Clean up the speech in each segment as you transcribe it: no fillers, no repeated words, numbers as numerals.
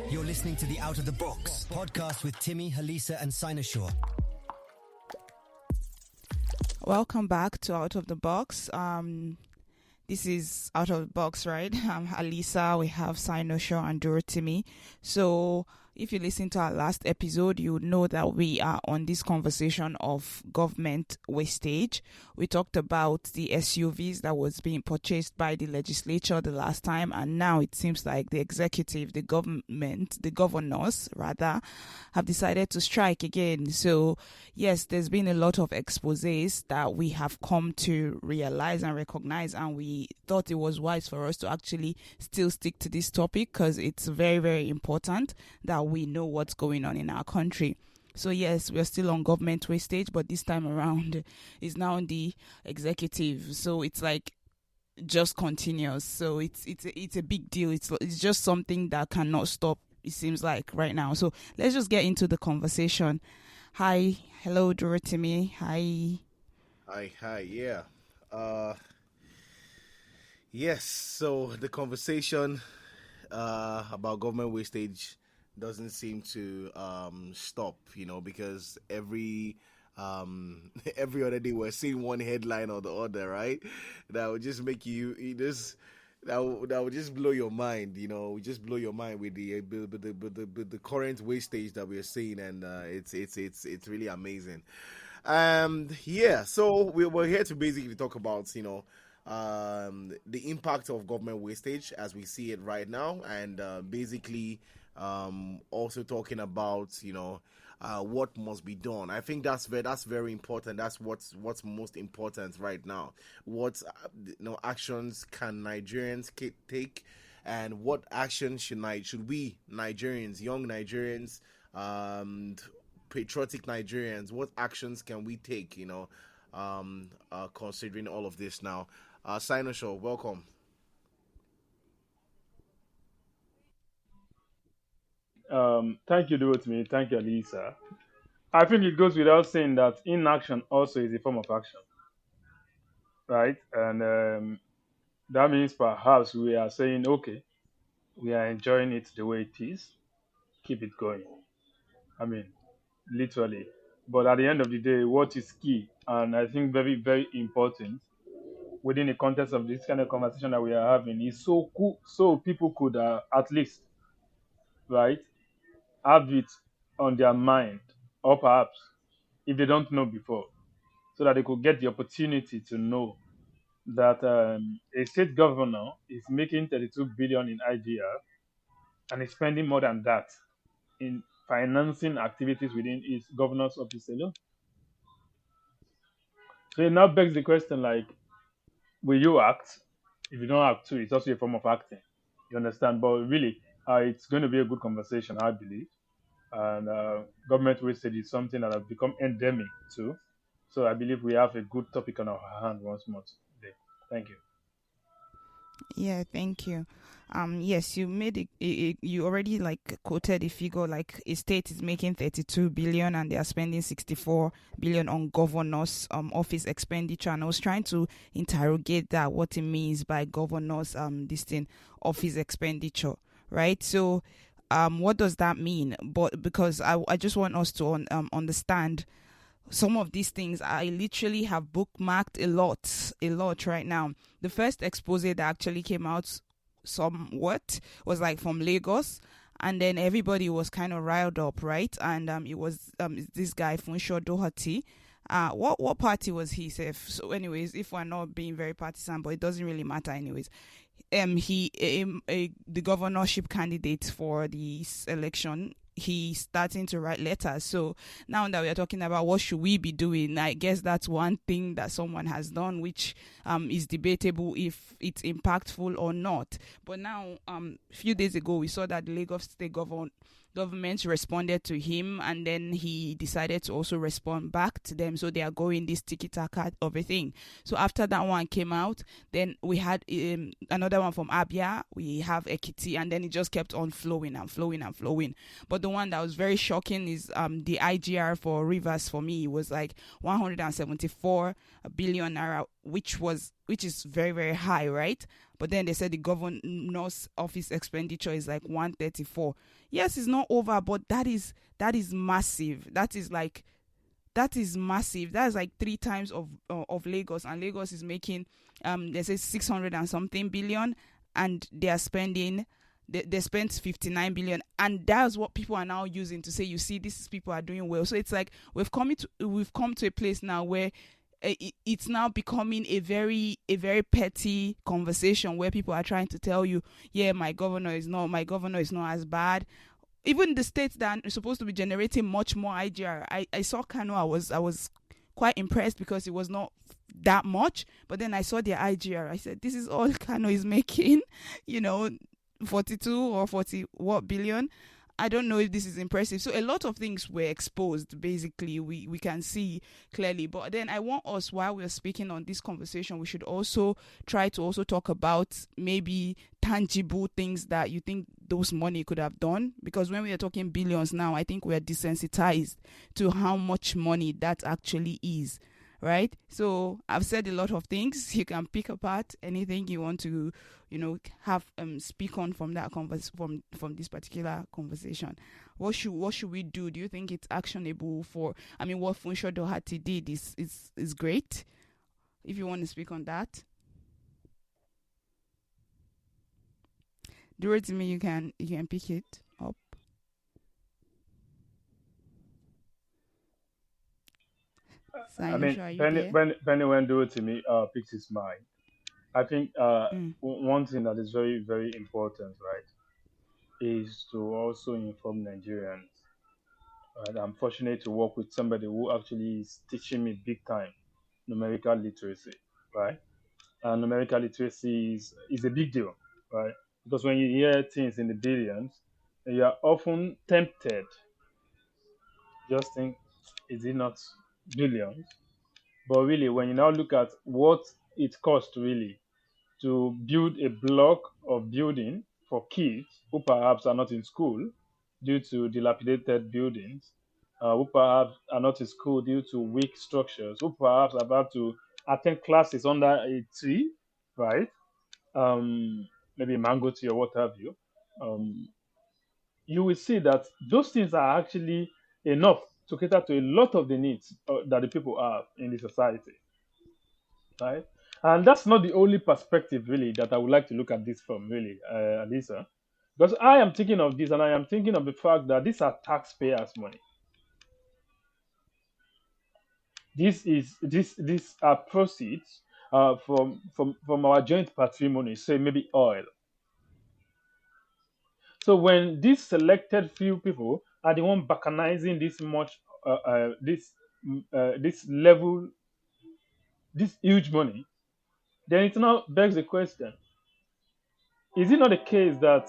You're listening to the Out of the Box podcast with Timmy, Halisa and Sinosure. Welcome back to Out of the Box. This is Out of the Box, right? I'm Halisa, we have Sinosure and Timmy. So if you listen to our last episode, you would know that we are on this conversation of government wastage. We talked about the SUVs that was being purchased by the legislature the last time, and now it seems like the executive, the government, the governors rather, have decided to strike again. So yes, there's been a lot of exposés that we have come to realize and recognize, and we thought it was wise for us to actually still stick to this topic because it's very, very important that we know what's going on in our country. So yes, we're still on government wastage, but this time around is now the executive. So it's like just continuous. So it's a big deal. It's just something that cannot stop, it seems like right now. So let's just get into the conversation. Hi, hello, Timmy. Hi. Hi, yeah. Yes, so the conversation about government wastage doesn't seem to stop, because every other day we're seeing one headline or the other, right? That would just make that would just blow your mind, just blow your mind with the current wastage that we're seeing, and it's really amazing. So we're here to basically talk about the impact of government wastage as we see it right now, and basically also talking about what must be done. I think that's very important. That's what's most important right now. What actions can Nigerians take, and what actions should we Nigerians, young Nigerians, patriotic Nigerians, what actions can we take? Considering all of this now. Sinosure, welcome. Thank you, Dorothy. Thank you, Alisa. I think it goes without saying that inaction also is a form of action, right? And that means perhaps we are saying, okay, we are enjoying it the way it is, keep it going. I mean, literally. But at the end of the day, what is key, and I think very, very important within the context of this kind of conversation that we are having, is so cool, so people could at least, right, have it on their mind, or perhaps if they don't know before, so that they could get the opportunity to know that a state governor is making 32 billion in IGR and is spending more than that in financing activities within his governor's office alone. So it now begs the question, like, will you act? If you don't act too, it's also a form of acting. You understand? But really, it's going to be a good conversation, I believe. And government wastage is something that has become endemic too. So I believe we have a good topic on our hand once more today. Thank you. Yeah, thank you. Yes, you made you already quoted a figure, like a state is making 32 billion and they are spending 64 billion on governors office expenditure, and I was trying to interrogate that, what it means by governors this thing office expenditure, right? So what does that mean? But because I just want us to understand some of these things. I literally have bookmarked a lot right now. The first expose that actually came out somewhat was like from Lagos, and then everybody was kind of riled up, right? And it was this guy Funsho Doherty. What party was he? So anyways, if we're not being very partisan, but it doesn't really matter anyways. The governorship candidate for this election, he's starting to write letters. So now that we are talking about what should we be doing, I guess that's one thing that someone has done, which is debatable if it's impactful or not. But now, a few days ago, we saw that the Lagos State government responded to him, and then he decided to also respond back to them. So they are going this tiki-taka of a thing. So after that one came out, then we had another one from Abia, we have Ekiti, and then it just kept on flowing and flowing and flowing. But the one that was very shocking is the IGR for Rivers. For me, it was like 174 billion naira, which is very, very high, right? but then they said the governor's office expenditure is like 134. Yes, it's not over, but that is massive. That is massive. That's like 3 times of Lagos, and Lagos is making they say 600 and something billion, and they are spending. They spent 59 billion, and that's what people are now using to say, you see, these people are doing well. So it's like we've come to a place now where it's now becoming a very petty conversation where people are trying to tell you, yeah, my governor is not as bad. Even the states that are supposed to be generating much more IGR, I saw Kano. I was quite impressed because it was not that much, but then I saw their IGR. I said, this is all Kano is making, 42 or 40 what billion. I don't know if this is impressive. So a lot of things were exposed. Basically, we can see clearly. But then I want us, while we're speaking on this conversation, we should also try to also talk about maybe tangible things that you think those money could have done. Because when we are talking billions now, I think we are desensitized to how much money that actually is. Right? So I've said a lot of things. You can pick apart anything you want to, have speak on from that from this particular conversation. What should we do? Do you think it's actionable what Funsho Doherty did is great? If you want to speak on that. Do it to me, you can pick it up. Benny when do it to me picks his mind. I think one thing that is very, very important, right, is to also inform Nigerians. Right? I'm fortunate to work with somebody who actually is teaching me big time numerical literacy, right? And numerical literacy is a big deal, right? Because when you hear things in the billions, you are often tempted, just think, is it not billions? But really, when you now look at what it costs really to build a block of building for kids who perhaps are not in school due to dilapidated buildings, who perhaps are not in school due to weak structures, who perhaps are about to attend classes under a tree, right? Maybe mango tree or what have you. You will see that those things are actually enough to cater to a lot of the needs that the people have in the society, right? And that's not the only perspective, really, that I would like to look at this from, really, Alisa. Because I am thinking of this, and I am thinking of the fact that these are taxpayers' money. These are proceeds from our joint patrimony, say maybe oil. So when these selected few people are the one balkanizing this much, this level, this huge money, then it now begs the question: is it not the case that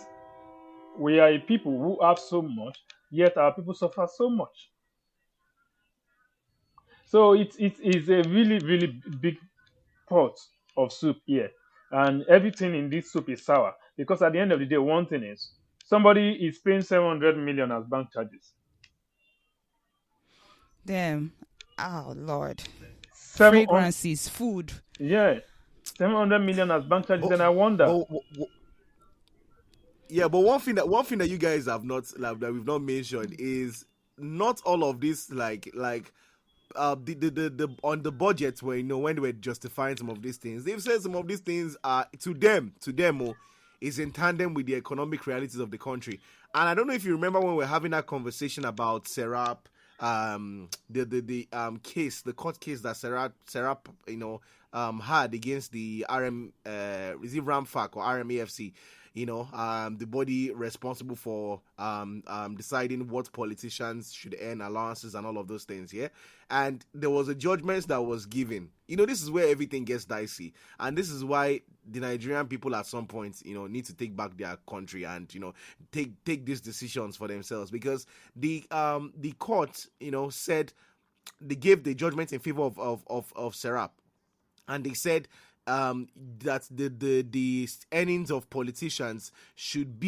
we are a people who have so much, yet our people suffer so much? So it is a really, really big pot of soup here, and everything in this soup is sour. Because at the end of the day, one thing is somebody is paying 700 million as bank charges. Damn. Oh Lord. Seven Fragrances, food. Yeah, 700 million as bank charges, But, and I wonder. but one thing that you guys have not that we've not mentioned is not all of this the on the budget where when they were justifying some of these things, they've said some of these things are to them is in tandem with the economic realities of the country. And I don't know if you remember when we were having that conversation about Serap, the case, the court case that Serap had against the is it Ramfac or RMAFC, the body responsible for deciding what politicians should earn allowances and all of those things, yeah. And there was a judgment that was given. This is where everything gets dicey, and this is why the Nigerian people at some point, need to take back their country and take these decisions for themselves, because the court, said they gave the judgment in favor of Serap, and they said that the earnings of politicians should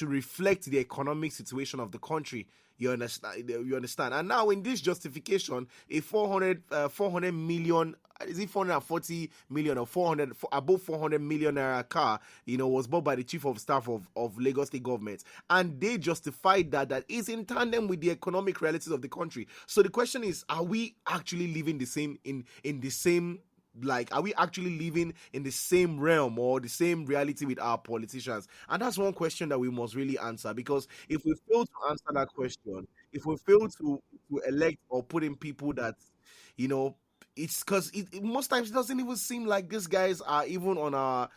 reflect the economic situation of the country. You understand? And now in this justification, a 400 million, is it 440 million or 400, above 400 million naira car, was bought by the chief of staff of Lagos State government, and they justified that is in tandem with the economic realities of the country. So the question is, are we actually living the same in the same, like, are we actually living in the same realm or the same reality with our politicians? And that's one question that we must really answer, because if we fail to answer that question, if we fail to elect or put in people that, it's because most times it doesn't even seem like these guys are even on our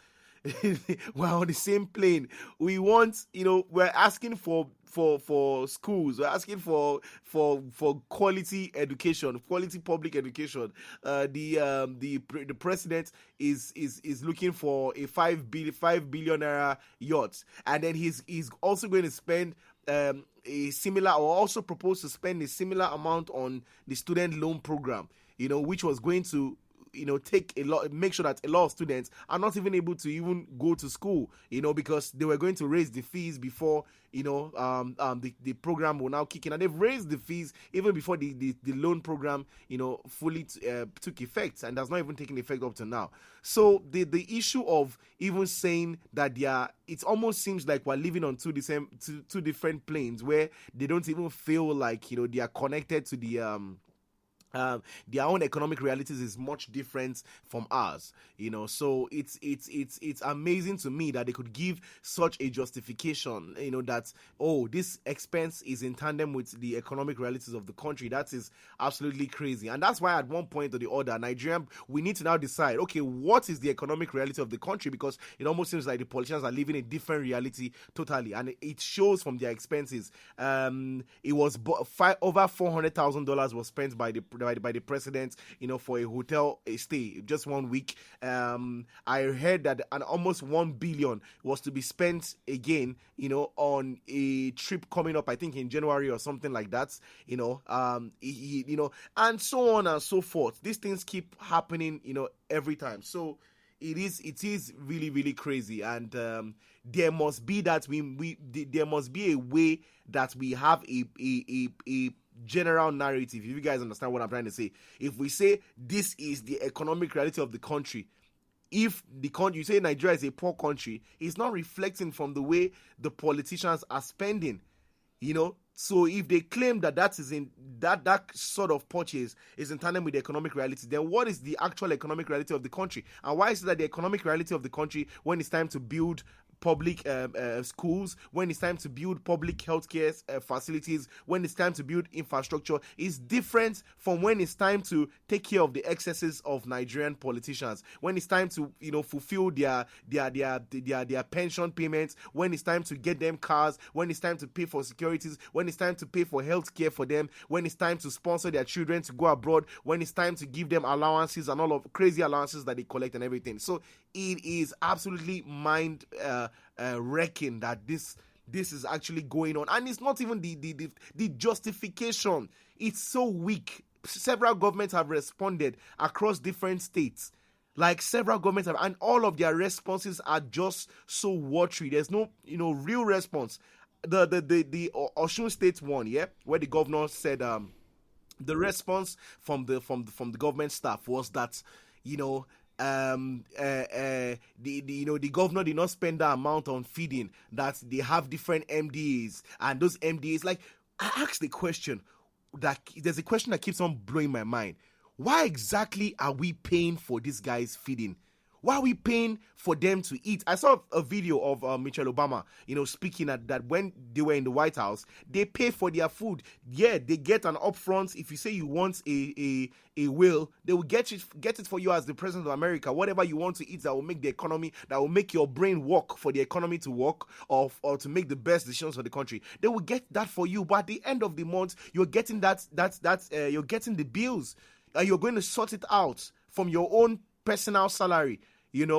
we're on the same plane. We want, we're asking for schools. We're asking for quality education, quality public education. The president is looking for a 5 billion naira yacht, and then he's also going to spend a similar, or also propose to spend a similar amount on the student loan program, which was going to make sure that a lot of students are not even able to even go to school, because they were going to raise the fees before, the program will now kick in. And they've raised the fees even before the loan program, fully took effect, and has not even taken effect up to now. So the issue of even saying that it almost seems like we're living on two different planes, where they don't even feel like, they are connected to their own economic realities is much different from ours, so it's amazing to me that they could give such a justification, that, oh, this expense is in tandem with the economic realities of the country. That is absolutely crazy. And that's why at one point or the other, Nigeria, we need to now decide, okay, what is the economic reality of the country? Because it almost seems like the politicians are living a different reality totally, and it shows from their expenses. It was over $400,000 was spent by the president, for a hotel stay just 1 week. I heard that almost 1 billion was to be spent again, on a trip coming up, I think in January or something like that, and so on and so forth. These things keep happening, every time. So it is really, really crazy, and there must be there must be a way that we have a general narrative. If you guys understand what I'm trying to say, if we say this is the economic reality of the country, if the country, you say Nigeria is a poor country, it's not reflecting from the way the politicians are spending, So if they claim that is in that sort of purchase is in tandem with the economic reality, then what is the actual economic reality of the country? And why is it that the economic reality of the country, when it's time to build public schools, when it's time to build public healthcare facilities, when it's time to build infrastructure, is different from when it's time to take care of the excesses of Nigerian politicians, when it's time to fulfill their pension payments, when it's time to get them cars, when it's time to pay for securities, when it's time to pay for healthcare for them, when it's time to sponsor their children to go abroad, when it's time to give them allowances and all of crazy allowances that they collect and everything. So it is absolutely mind wrecking that this is actually going on, and it's not even the justification. It's so weak. Several governments have responded across different states. Like several governments have, and all of their responses are just so watery. There's no real response. The Osun State one, where the governor said the response from the government staff was that the governor did not spend that amount on feeding, that they have different MDAs, and those MDAs, like, I asked the question that there's a question that keeps on blowing my mind. Why exactly are we paying for these guys feeding? Why are we paying for them to eat? I saw a video of Michelle Obama, speaking at that when they were in the White House, they pay for their food. Yeah, they get an upfront. If you say you want a whale, they will get it for you as the president of America. Whatever you want to eat that will make the economy, that will make your brain work for the economy to work, or to make the best decisions for the country. They will get that for you. But at the end of the month, you're getting you're getting the bills. You're going to sort it out from your own personal salary.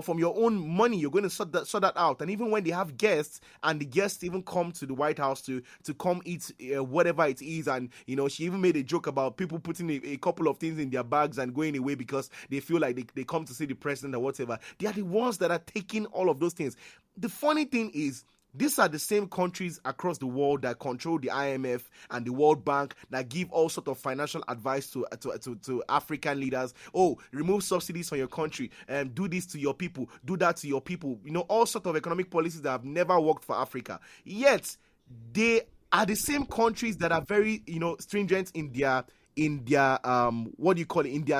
From your own money, you're going to sort that out. And even when they have guests, and the guests even come to the White House to come eat whatever it is, and she even made a joke about people putting a couple of things in their bags and going away because they feel like they come to see the president or whatever. They are the ones that are taking all of those things. The funny thing is, these are the same countries across the world that control the IMF and the World Bank, that give all sort of financial advice to African leaders. Oh, remove subsidies from your country, do this to your people, do that to your people. All sort of economic policies that have never worked for Africa. Yet they are the same countries that are very stringent in their in their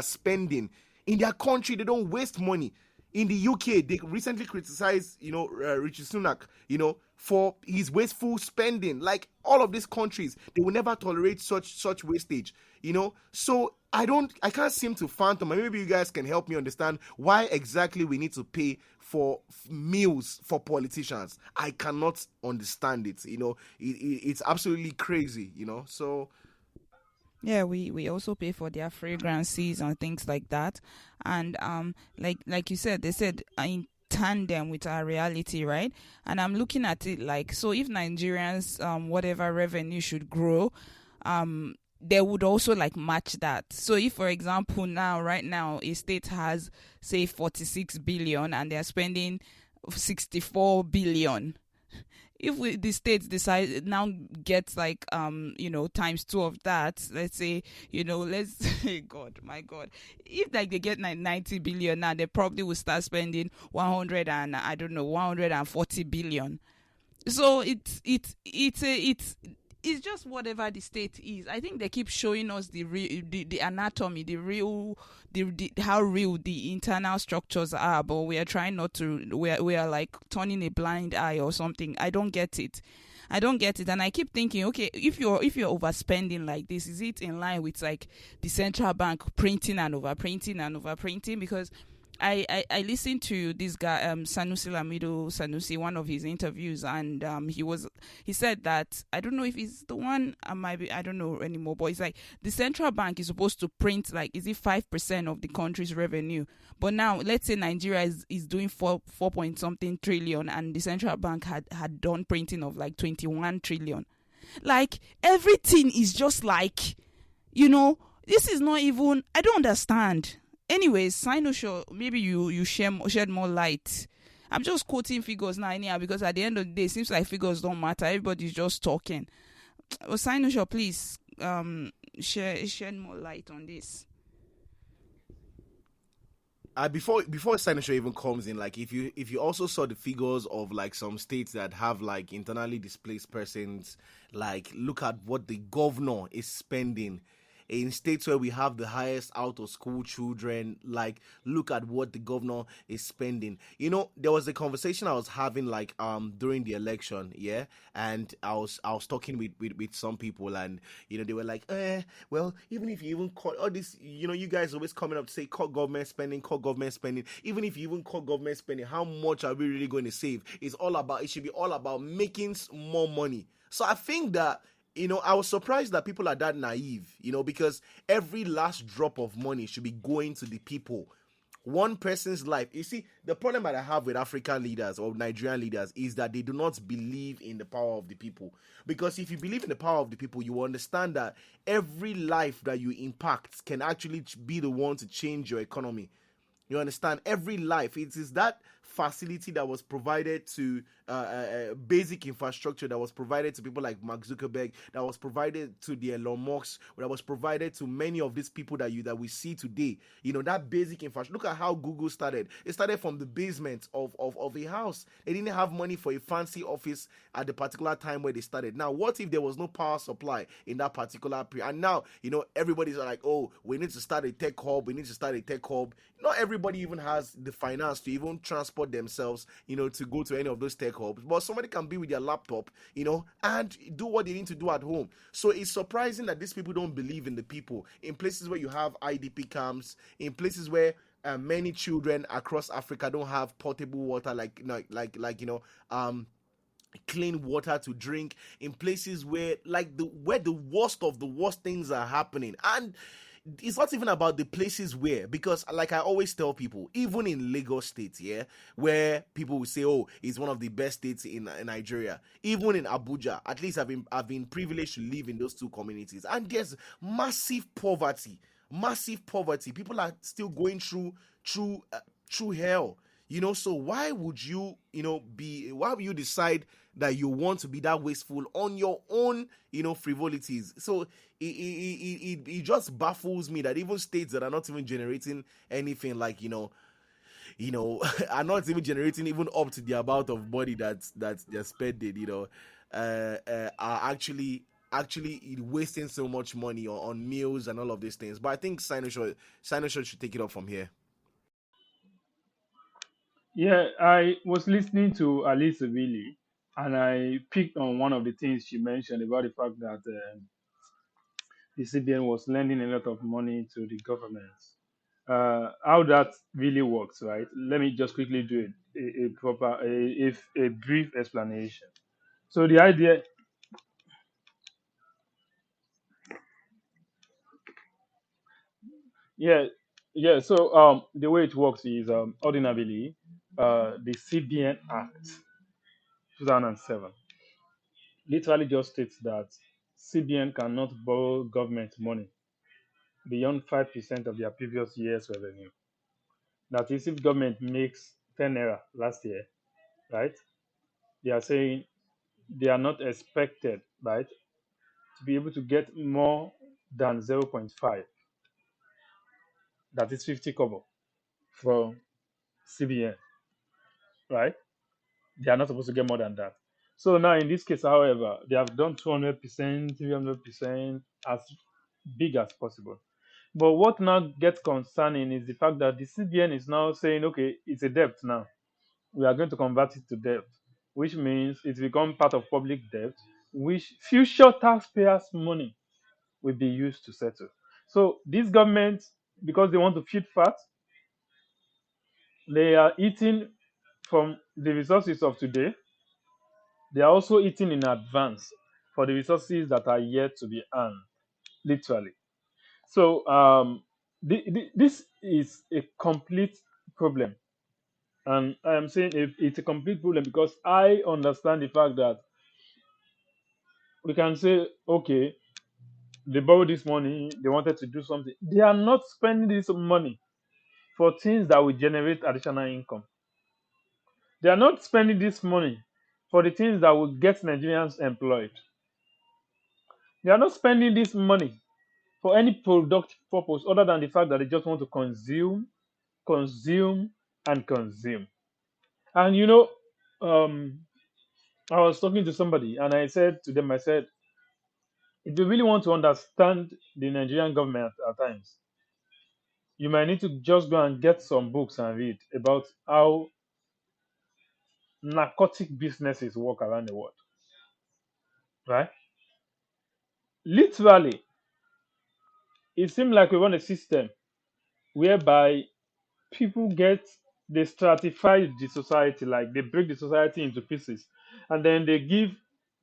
spending. In their country, they don't waste money. In the UK, they recently criticized, Rishi Sunak, for his wasteful spending. Like, all of these countries, they will never tolerate such wastage, So I can't seem to fathom, and maybe you guys can help me understand why exactly we need to pay for meals for politicians. I cannot understand it. It's absolutely crazy. So. Yeah, we also pay for their fragrances and things like that, and like you said, they said in tandem with our reality, right? And I'm looking at it like, so if Nigerians whatever revenue should grow, they would also like match that. So if, for example, right now a state has say 46 billion and they're spending 64 billion, if the states decide now gets like times 2 of that, let's say, let's God, my God, if like they get 90 billion now, they probably will start spending 140 billion. So it's just whatever the state is. I think they keep showing us the anatomy, the how real the internal structures are, but we are trying not to. We are like turning a blind eye or something. I don't get it, and I keep thinking, okay, if you're overspending like this, is it in line with like the central bank printing and overprinting? Because I listened to this guy, Sanusi Lamido Sanusi, one of his interviews, and he said that, I don't know if he's the one, I don't know anymore, but it's like the central bank is supposed to print like, is it 5% of the country's revenue? But now let's say Nigeria is doing 4 point something trillion, and the central bank had done printing of like 21 trillion. Like, everything is just like, this is not even, I don't understand. Anyways, Sinosho, maybe you shed more light. I'm just quoting figures now anyhow, because at the end of the day, it seems like figures don't matter. Everybody's just talking. Well, Sinosho, please shed more light on this. Before Sinosho even comes in, like, if you also saw the figures of like some states that have like internally displaced persons, like, look at what the governor is spending. In states where we have the highest out of school children, like, look at what the governor is spending. There was a conversation I was having like during the election, yeah, and I was talking with some people, and they were like, well, even if you even call all this, you guys always coming up to say cut government spending. Even if you even cut government spending, how much are we really going to save? It should be all about making more money. So I think that, I was surprised that people are that naive, because every last drop of money should be going to the people. One person's life. You see, the problem that I have with African leaders or Nigerian leaders is that they do not believe in the power of the people. Because if you believe in the power of the people, you understand that every life that you impact can actually be the one to change your economy. You understand? Every life. It is that facility that was provided to basic infrastructure that was provided to people like Mark Zuckerberg, that was provided to the Elon Musk, that was provided to many of these people that we see today. That basic infrastructure. Look at how Google started. It started from the basement of a house. They didn't have money for a fancy office at the particular time where they started. Now, what if there was no power supply in that particular period? And now, everybody's like, oh, we need to start a tech hub. Not everybody even has the finance to even transport themselves, to go to any of those tech hubs. But somebody can be with their laptop, and do what they need to do at home. So it's surprising that these people don't believe in the people. In places where you have IDP camps, in places where many children across Africa don't have potable water, clean water to drink, in places where the worst of the worst things are happening. And it's not even about the places where, because like I always tell people, even in Lagos State, yeah, where people will say, oh, it's one of the best states in Nigeria, even in Abuja, at least I've been privileged to live in those two communities, and there's massive poverty. People are still going through hell. So why would why would you decide that you want to be that wasteful on your own, frivolities? So it just baffles me that even states that are not even generating anything, like, are not even generating even up to the amount of money that they're spending, are actually wasting so much money on meals and all of these things. But I think Sinosha should take it up from here. Yeah, I was listening to Alice Billy, and I picked on one of the things she mentioned about the fact that the CBN was lending a lot of money to the government. How that really works, right? Let me just quickly do a proper, a brief explanation. So the idea, yeah, yeah. So the way it works is ordinarily, the CBN Act 2007 literally just states that CBN cannot borrow government money beyond 5% of their previous year's revenue. That is, if government makes 10 naira last year, right? They are saying they are not expected, right, to be able to get more than zero point 0.5, that is 50 kobo from CBN, right? They are not supposed to get more than that. So now in this case, however, they have done 200%, 300%, as big as possible. But what now gets concerning is the fact that the CBN is now saying, okay, it's a debt now. We are going to convert it to debt, which means it's become part of public debt, which future taxpayers' money will be used to settle. So this government, because they want to feed fat, they are eating from the resources of today. They are also eating in advance for the resources that are yet to be earned, literally. So this is a complete problem, and I am saying it's a complete problem because I understand the fact that we can say, okay, they borrowed this money, they wanted to do something. They are not spending this money for things that will generate additional income. They are not spending this money for the things that will get Nigerians employed. They are not spending this money for any productive purpose other than the fact that they just want to consume, consume, and consume. And um, I was talking to somebody and I said to them, I said, if you really want to understand the Nigerian government at times, you might need to just go and get some books and read about how narcotic businesses work around the world, right? Literally, it seems like we run a system whereby people get they stratify the society, like they break the society into pieces, and then they give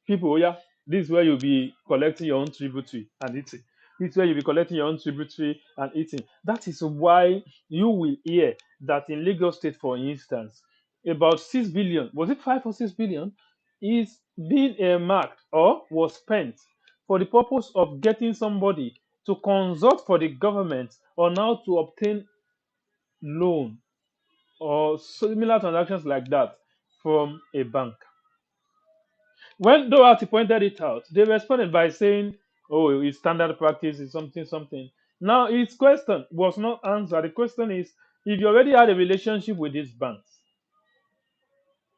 people, oh yeah, this is where you'll be collecting your own tributary and eating. This is where you'll be collecting your own tributary and eating. That is why you will hear that in Lagos State, for instance, about 6 billion, was it 5 or 6 billion, is being earmarked or was spent for the purpose of getting somebody to consult for the government on how to obtain loan or similar transactions like that from a bank. When Doherty pointed it out, they responded by saying, oh, it's standard practice, it's something, something. Now, his question was not answered. The question is, if you already had a relationship with these banks,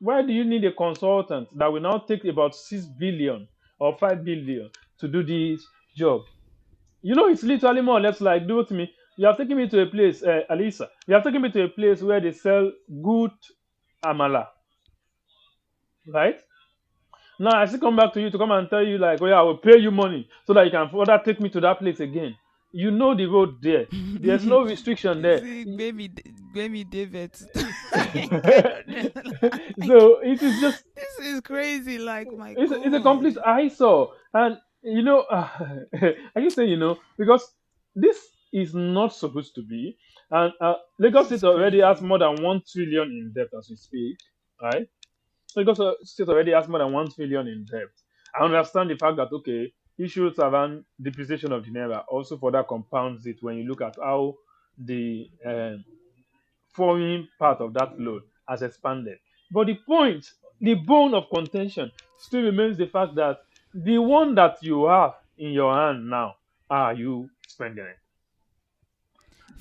why do you need a consultant that will now take about 6 billion or 5 billion to do this job? It's literally more or less like, do it to me. You have taken me to a place, Alisa. You have taken me to a place where they sell good amala, right? Now I still come back to you to come and tell you like, oh yeah, I will pay you money so that you can further take me to that place again. You know the road there. There's no restriction there. See, baby David. I don't know. Like, So it is just this is crazy. Like, my it's a God. complete eyesore. And I can say because this is not supposed to be. And Lagos This State is already has crazy. more than 1 trillion in debt as we speak, right? Lagos State already has more than 1 trillion in debt. I understand the fact that okay, issues around depreciation of the naira also further compounds it when you look at how the foreign part of that loan has expanded. But the point, the bone of contention still remains the fact that the one that you have in your hand now, are you spending it?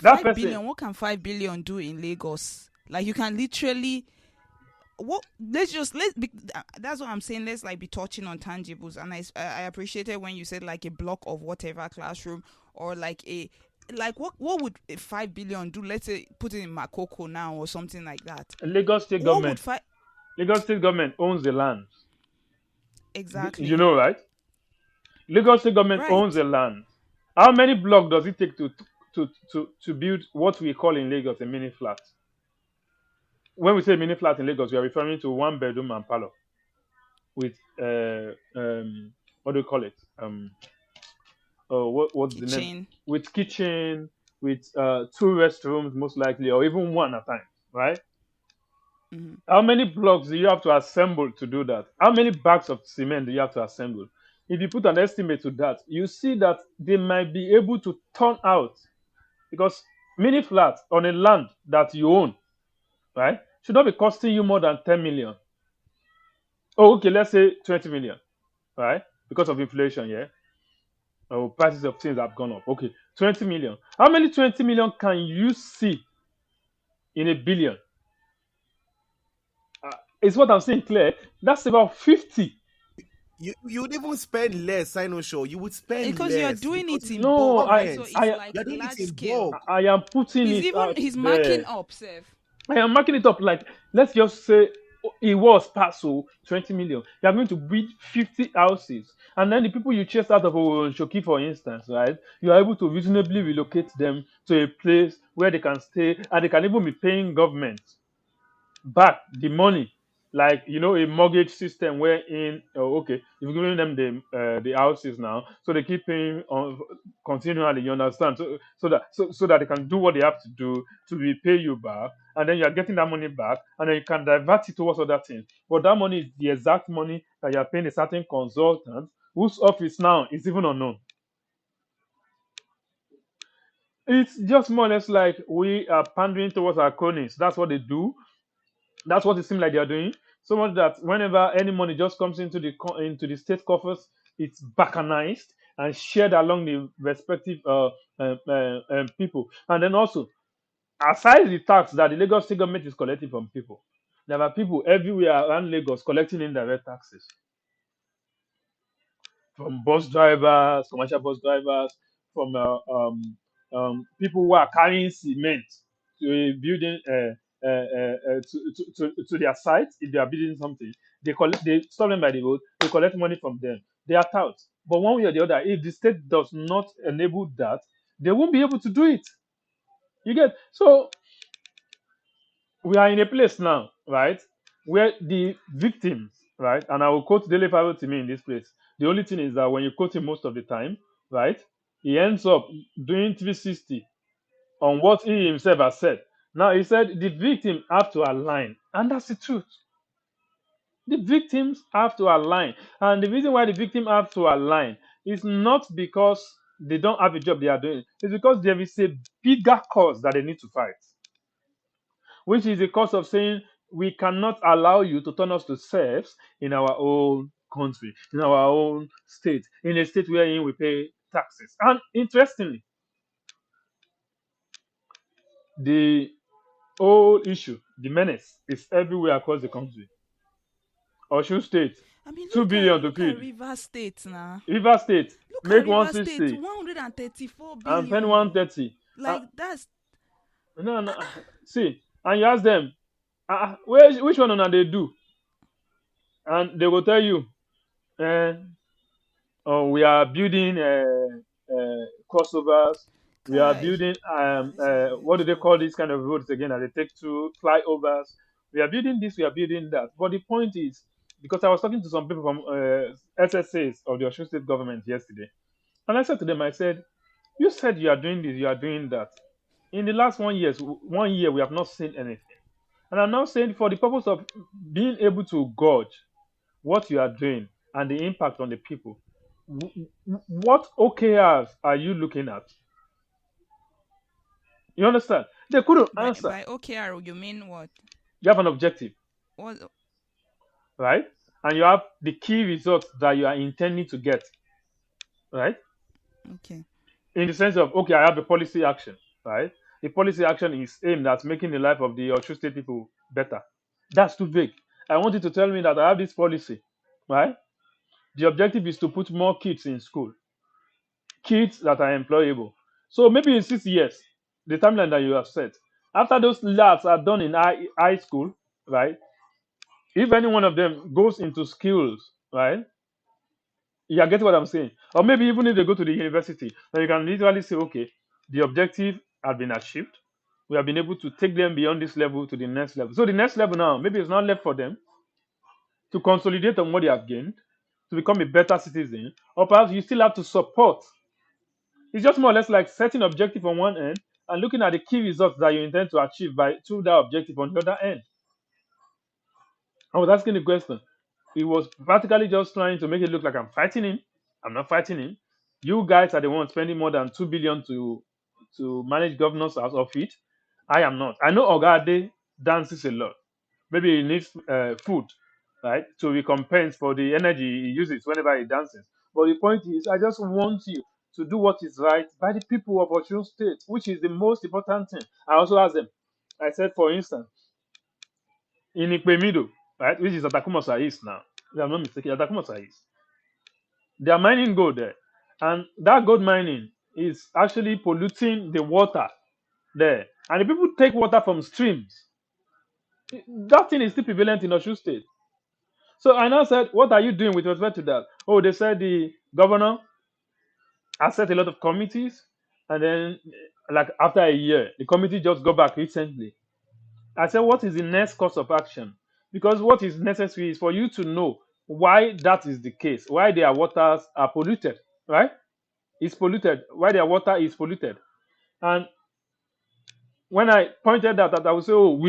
That 5 billion. person, What can 5 billion do in Lagos? Like you can literally what let's just let's be, that's what I'm saying. Let's like be touching on tangibles, and I appreciated when you said like a block of whatever classroom or like a like what would a 5 billion do? Let's say put it in Makoko now or something like that. Lagos State What would government, five Lagos State government owns the land. You exactly know, right? Lagos State government owns right? the land. How many blocks does it take to build what we call in Lagos a mini flat? When we say mini flat in Lagos, we are referring to one bedroom and parlor with what do you call it? What's the name? Kitchen. With kitchen, with two restrooms most likely, or even one at a time, right? Hmm. How many blocks do you have to assemble to do that? How many bags of cement do you have to assemble? If you put an estimate to that, you see that they might be able to turn out because mini flats on a land that you own, right, should not be costing you more than 10 million. Oh, okay, let's say 20 million, right? Because of inflation, yeah. Or prices of things have gone up. Okay, 20 million. How many 20 million can you see in a billion? Is what I'm saying clear? That's about 50. You would even spend less, I know sure. You would spend Because you're less doing because it it's in No, bulk, right? I, So government. it's I, like You're doing it large in scale. bulk. I am putting it out He's marking there. up, Seth. I am marking it up like let's just say it was parcel 20 million. You are going to build 50 houses, and then the people you chase out of Shoki, for instance, right? You are able to reasonably relocate them to a place where they can stay, and they can even be paying government back the money, like a mortgage system wherein okay, you've given them the houses now, so they keep paying on continually. You understand? So that they can do what they have to do to repay you back, and then you are getting that money back, and then you can divert it towards other things. But that money is the exact money that you are paying a certain consultant whose office now is even unknown. It's just more or less like we are pandering towards our cronies. That's what they do. That's what it seems like they are doing. So much that whenever any money just comes into the state coffers, it's balkanized and shared along the respective people. And then also, aside the tax that the Lagos state government is collecting from people, there are people everywhere around Lagos collecting indirect taxes from bus drivers, commercial bus drivers, from people who are carrying cement to a building to their site. If they are building something, they stop them by the road. They collect money from them. They are tout. But one way or the other, if the state does not enable that, they won't be able to do it. You get so we are in a place now, right, where the victims, right, and I will quote Dele Faro to me in this place. The only thing is that when you quote him most of the time, right, he ends up doing 360 on what he himself has said. Now he said the victim have to align, and that's the truth. The victims have to align, and the reason why the victim have to align is not because they don't have a job they are doing. It's because there is a bigger cause that they need to fight, which is the cause of saying we cannot allow you to turn us to serfs in our own country, in our own state, in a state wherein we pay taxes. And interestingly, the whole issue, the menace, is everywhere across the country. Osun State, I mean, 2 billion to look at feed. River State now. River State, Look at make River State, 160 134 and pen billion. 130. Like that's No, no, see, and you ask them, which one una they do? And they will tell you, eh, we are building crossovers. We are Kai. building This is what do they mental. call these kind of roads again? That they take to flyovers. We are building this. We are building that. But the point is, because I was talking to some people from SSAs of the Osun State government yesterday, and I said to them, I said, You said you are doing this, you are doing that. In the last 1 year, we have not seen anything. And I'm now saying for the purpose of being able to gauge what you are doing and the impact on the people, what OKRs are you looking at? You understand? They couldn't By answer. OKR, you mean what? You have an objective, What? right? And you have the key results that you are intending to get, right? Okay. In the sense of, okay, I have a policy action, right? The policy action is aimed at making the life of the Oshu State people better. That's too vague. I want you to tell me that I have this policy, right? The objective is to put more kids in school, kids that are employable. So maybe in 6 years, the timeline that you have set, after those lads are done in high school, right? If any one of them goes into skills, right? You are getting what I'm saying? Or maybe even if they go to the university, then you can literally say, okay, the objective has been achieved. We have been able to take them beyond this level to the next level. So the next level now, maybe it's not left for them to consolidate on what they have gained, to become a better citizen, or perhaps you still have to support. It's just more or less like setting objective on one end and looking at the key results that you intend to achieve by through that objective on the other end. I was asking the question. He was practically just trying to make it look like I'm fighting him. I'm not fighting him. You guys are the ones spending more than 2 billion to manage governors out of it. I am not. I know Ogade dances a lot. Maybe he needs food, right, to recompense for the energy he uses whenever he dances. But the point is, I just want you to do what is right by the people of Osun State, which is the most important thing. I also asked them. I said, for instance, in Ikpemido, right, which is Atakumosa East now, if I'm not mistaken, Atakumosa East, they are mining gold there. And that gold mining is actually polluting the water there. And the people take water from streams. That thing is still prevalent in Osun State. So I now said, what are you doing with respect to that? Oh, they said the governor has set a lot of committees. And then, like after a year, the committee just got back recently. I said, what is the next course of action? Because what is necessary is for you to know why that is the case, why their waters are polluted, right? It's polluted, why their water is polluted. And when I pointed that out, I would say, oh,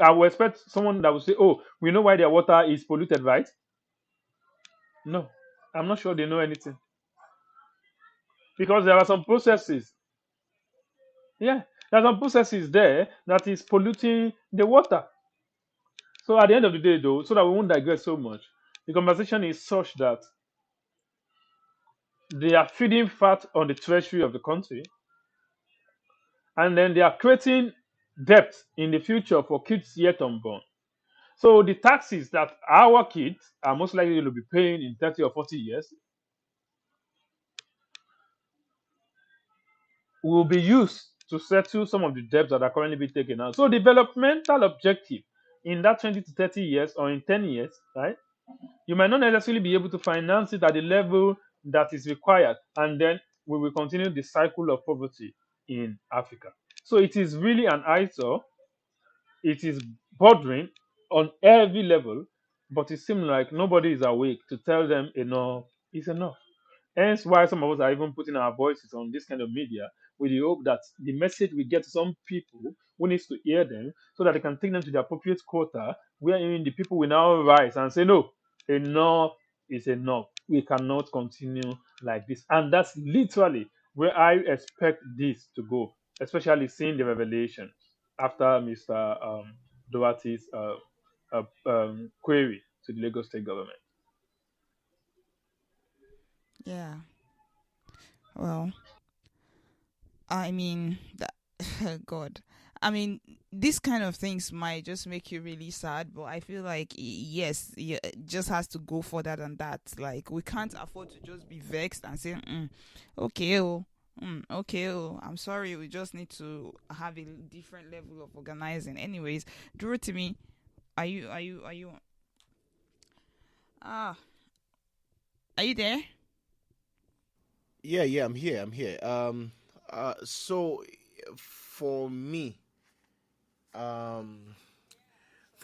I would expect someone that would say, oh, we know why their water is polluted, right? No, I'm not sure they know anything because there are some processes. Yeah, there are some processes there that is polluting the water. So at the end of the day, though, so that we won't digress so much, the conversation is such that they are feeding fat on the treasury of the country, and then they are creating debt in the future for kids yet unborn. So the taxes that our kids are most likely to be paying in 30 or 40 years will be used to settle some of the debts that are currently being taken out. So developmental objective in that 20 to 30 years or in 10 years, right? You might not necessarily be able to finance it at the level that is required, and then we will continue the cycle of poverty in Africa. So it is really an eyesore. It is bordering on every level, but it seems like nobody is awake to tell them enough is enough. Hence why some of us are even putting our voices on this kind of media with the hope that the message will get to some people who needs to hear them so that they can take them to the appropriate quota, wherein the people will now rise and say, no, enough is enough. We cannot continue like this. And that's literally where I expect this to go, especially seeing the revelation after Mr. Doherty's query to the Lagos state government. Yeah. Well, I mean, that, God. I mean, these kind of things might just make you really sad, but I feel like, yes, it just has to go further than that. Like, we can't afford to just be vexed and say, okay, oh, okay, oh, I'm sorry, we just need to have a different level of organizing. Anyways, Drew, to me, are you, ah, are you there? Yeah, yeah, I'm here. I'm here. So for me, um,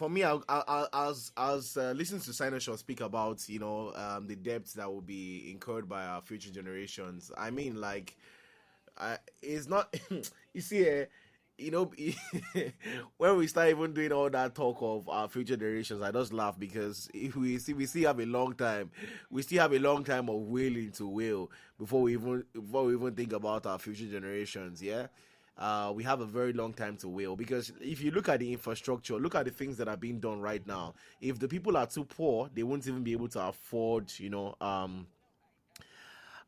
I was listening to Sinoshaw speak about the debts that will be incurred by our future generations. I mean, like it's not. You see, you know, when we start even doing all that talk of our future generations, I just laugh because if we still have a long time. We still have a long time of wailing to wail before we even think about our future generations. Yeah. We have a very long time to wail because if you look at the infrastructure, look at the things that are being done right now. If the people are too poor, they won't even be able to afford,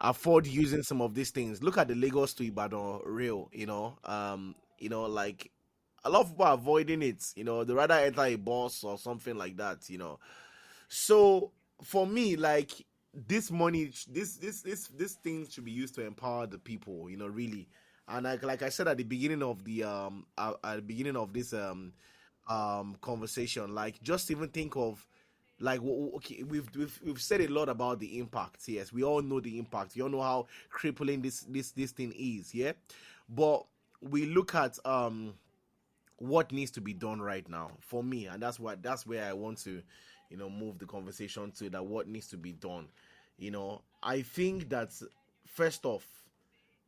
afford using some of these things. Look at the Lagos to Ibadan rail, like a lot of people are avoiding it, they rather enter a bus or something like that. So for me, like this money, this thing should be used to empower the people, really. And like I said at the beginning of the at the beginning of this conversation, like just even think of like okay, we've said a lot about the impact. Yes, we all know the impact. We all know how crippling this thing is. Yeah, but we look at what needs to be done right now for me, and that's where I want to move the conversation to, that what needs to be done. I think that first off,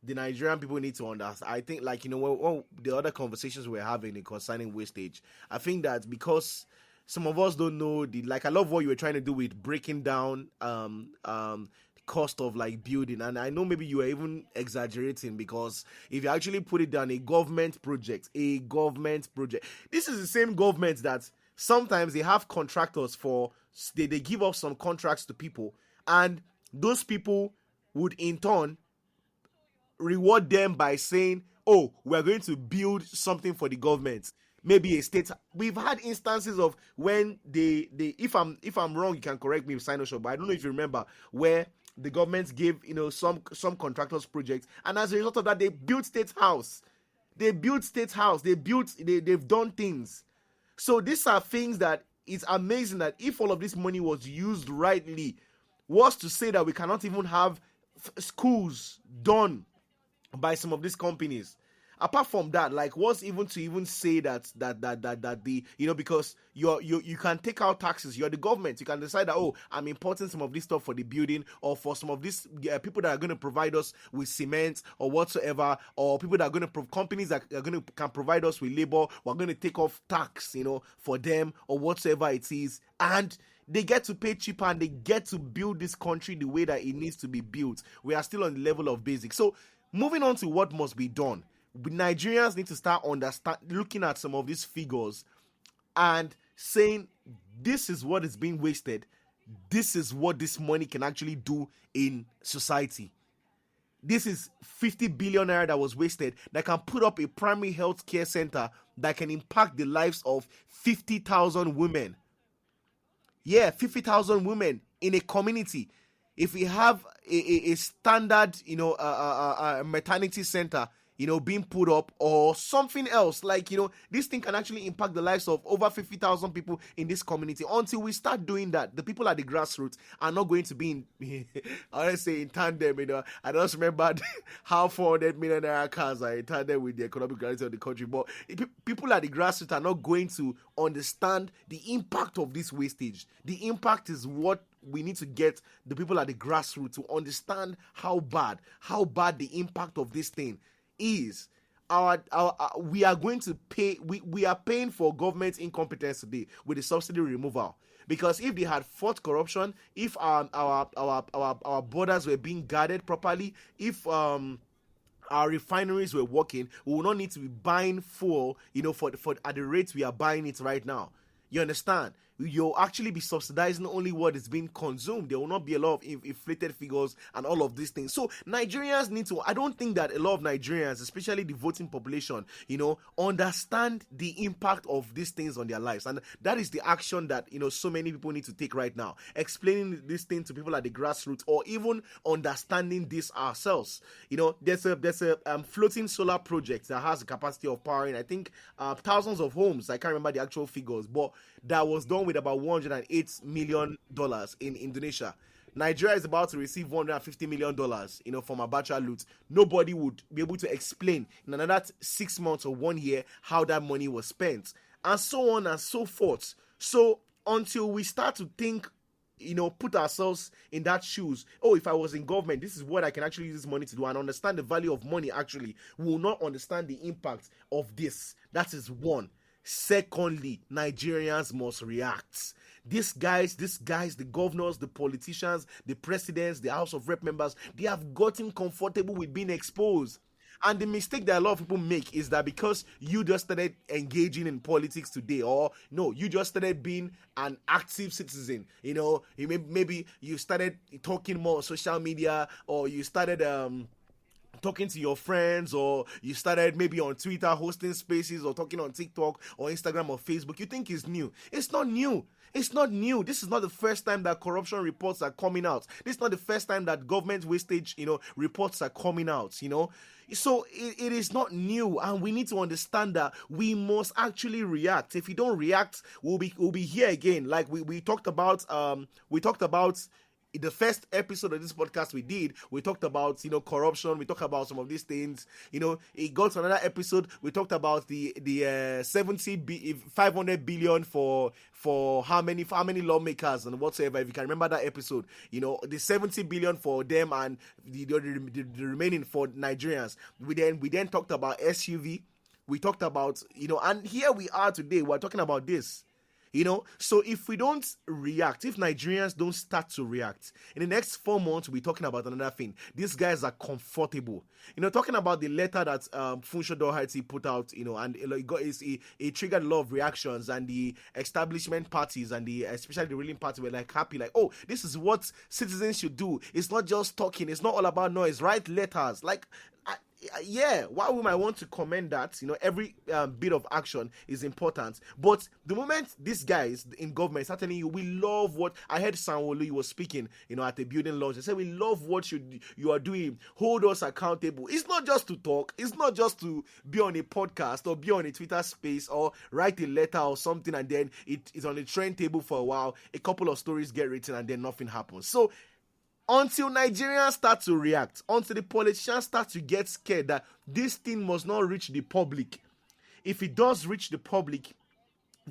the Nigerian people need to understand. I think, like, when the other conversations we're having in concerning wastage, I think that because some of us don't know like, I love what you were trying to do with breaking down the cost of like building, and I know maybe you are even exaggerating, because if you actually put it down, a government project, this is the same government that sometimes they have contractors for, they give up some contracts to people, and those people would in turn reward them by saying, oh, we're going to build something for the government, maybe a state. We've had instances of when they if I'm wrong, you can correct me, Sinosho, but I don't know if you remember, where the government gave some contractors projects, and as a result of that, they built state house, they've done things. So these are things that it's amazing that if all of this money was used rightly, was to say that we cannot even have schools done by some of these companies. Apart from that, like, what's even to even say that the because you can take out taxes. You're the government. You can decide that, oh, I'm importing some of this stuff for the building, or for some of these people that are going to provide us with cement or whatsoever, or people that are going to companies that are going to can provide us with labor. We're going to take off tax, for them or whatsoever it is, and they get to pay cheaper, and they get to build this country the way that it needs to be built. We are still on the level of basic. So moving on to what must be done. Nigerians need to start looking at some of these figures and saying, this is what is being wasted. This is what this money can actually do in society. This is 50 billion naira that was wasted, that can put up a primary health care center that can impact the lives of 50,000 women. Yeah, 50,000 women in a community. If we have a standard, maternity center, being put up, or something else, like, this thing can actually impact the lives of over 50,000 people in this community. Until we start doing that, the people at the grassroots are not going to be in, I want to say, in tandem. I just remembered how 400 million naira cars are in tandem with the economic reality of the country. But people at the grassroots are not going to understand the impact of this wastage. The impact is what we need to get the people at the grassroots to understand how bad the impact of this thing is. We are going to pay. We are paying for government incompetence today with the subsidy removal. Because if they had fought corruption, if our borders were being guarded properly, if our refineries were working, we will not need to be buying fuel, for at the rates we are buying it right now. You understand? You'll actually be subsidizing only what is being consumed. There will not be a lot of inflated figures and all of these things. So Nigerians need to, I don't think that a lot of Nigerians, especially the voting population, understand the impact of these things on their lives. And that is the action that, so many people need to take right now. Explaining this thing to people at the grassroots, or even understanding this ourselves. There's a floating solar project that has the capacity of powering, I think, thousands of homes. I can't remember the actual figures, but that was done with about $108 million in Indonesia. Nigeria is about to receive $150 million, from Abacha loot. Nobody would be able to explain in another 6 months or 1 year how that money was spent, and so on and so forth. So until we start to think put ourselves in that shoes. Oh, if I was in government, this is what I can actually use this money to do, and understand the value of money. Actually, we will not understand the impact of this. That is one. Secondly, Nigerians must react. These guys, the governors, the politicians, the presidents, the House of Rep members, they have gotten comfortable with being exposed. And the mistake that a lot of people make is that because you just started engaging in politics today, or no, you just started being an active citizen, maybe you started talking more on social media, or you started talking to your friends, or you started maybe on Twitter hosting spaces, or talking on TikTok or Instagram or Facebook, you think it's new. It's not new. It's not new. This is not the first time that corruption reports are coming out. This is not the first time that government wastage, reports are coming out, So it is not new, and we need to understand that we must actually react. If we don't react, we'll be here again. Like we talked about in the first episode of this podcast we talked about corruption, we talked about some of these things. It got to another episode, we talked about the 500 billion for how many lawmakers and whatsoever, if you can remember that episode. The 70 billion for them, and the remaining for Nigerians. We then talked about SUV, we talked about and here we are today, we're talking about this. So if we don't react, if Nigerians don't start to react, in the next 4 months, we'll be talking about another thing. These guys are comfortable. Talking about the letter that Funsho Doherty put out, and it triggered a lot of reactions, and the establishment parties and especially the ruling party were like happy, like, oh, this is what citizens should do. It's not just talking. It's not all about noise. Write letters. Like, yeah, while we might want to commend that, every bit of action is important. But the moment these guys in government start telling you, we love what I heard Sanwo-Olu was speaking, at the building launch. They said, we love what you are doing. Hold us accountable. It's not just to talk. It's not just to be on a podcast or be on a Twitter space or write a letter or something, and then it is on the trend table for a while. A couple of stories get written and then nothing happens. So until Nigerians start to react, until the politicians start to get scared that this thing must not reach the public. If it does reach the public,